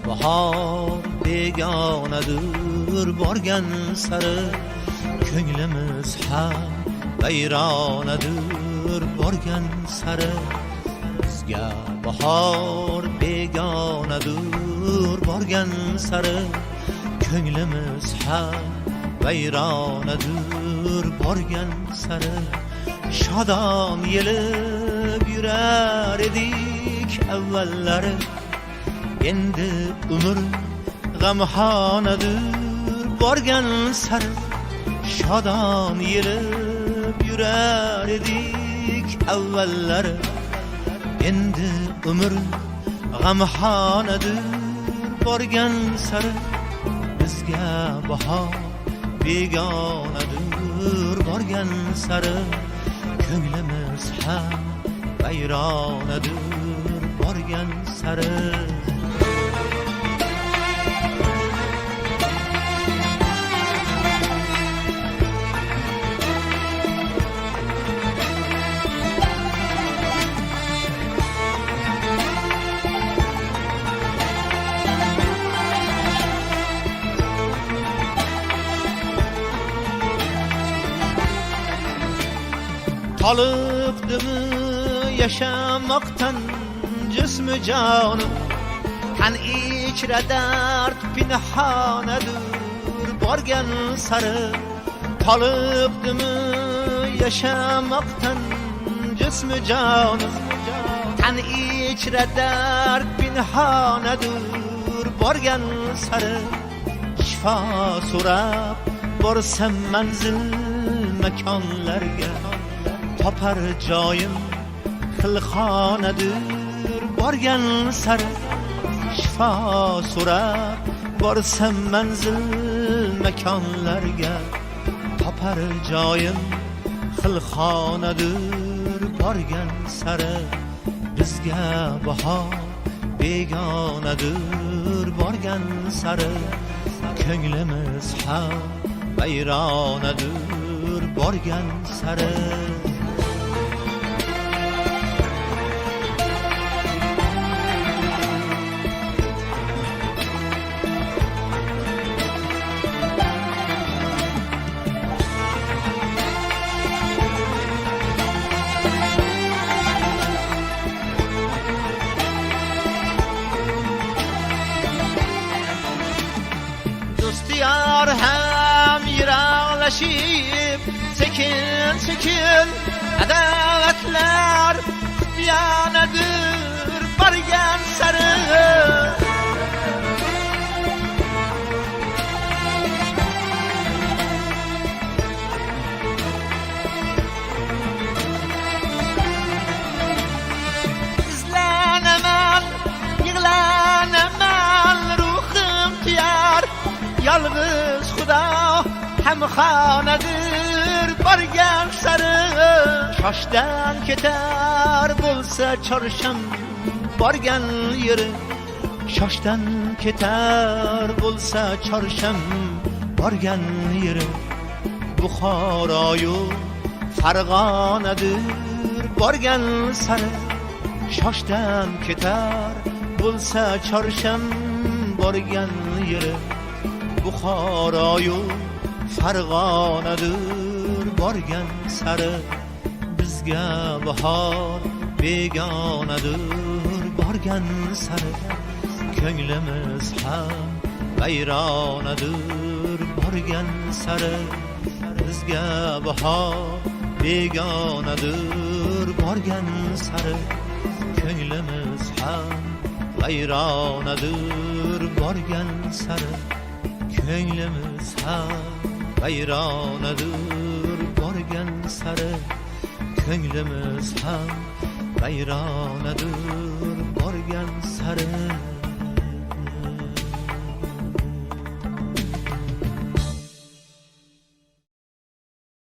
bahor begonadir borgan sari ko'nglimiz ham vayronadir borgan sari bizga bahor begonadir borgan sari ko'nglimiz ham vayronadir borgan sari shodon yelib yurar edik avvallari endi umr g'amxonadir borgan sari shodon yelib yurar edik avvallari endi umr g'amxonadir borgan sari bizga bahor begonadir borgan sari ko'nglimiz ham vayronadir borgan sari Toliqdimi yaşamaktan cismi canım Tan içre dert pinhanadır borgan sarı Toliqdimi yaşamaktan cismi canım Tan içre dert pinhanadır borgan sarı Şifa so'rab borsam manzil makonlarga topar joyim xilxonadir borgan sari shifo so'rab borsam manzil makonlarga topar joyim xilxonadir borgan sari bizga bahor begonadir borgan sari ko'nglimiz ham vayronadir borgan sari Dostiyar hem yiraqlashib sekin sekin adavatlar yanadir borgan sari izlanaman yig'lanaman ruhim tiyar yalnız Xudo hamxonadir borgan sari shoshdan ketar bo'lsa chorsham borgan yeri shoshdan ketar bo'lsa chorsham borgan yeri Buxoroyu Farg'onadir borgan sari shoshdan ketar bo'lsa chorsham borgan yeri Buxoroyu Farg'onadir borgan sari bizga bahor begonadir borgan sari ko'nglimiz ham vayronadir borgan sari bizga bahor begonadir borgan sari ko'nglimiz ham vayronadir borgan sari ko'nglimiz ham vayronadir borgan sari ko'nglimiz ham vayronadir borgan sari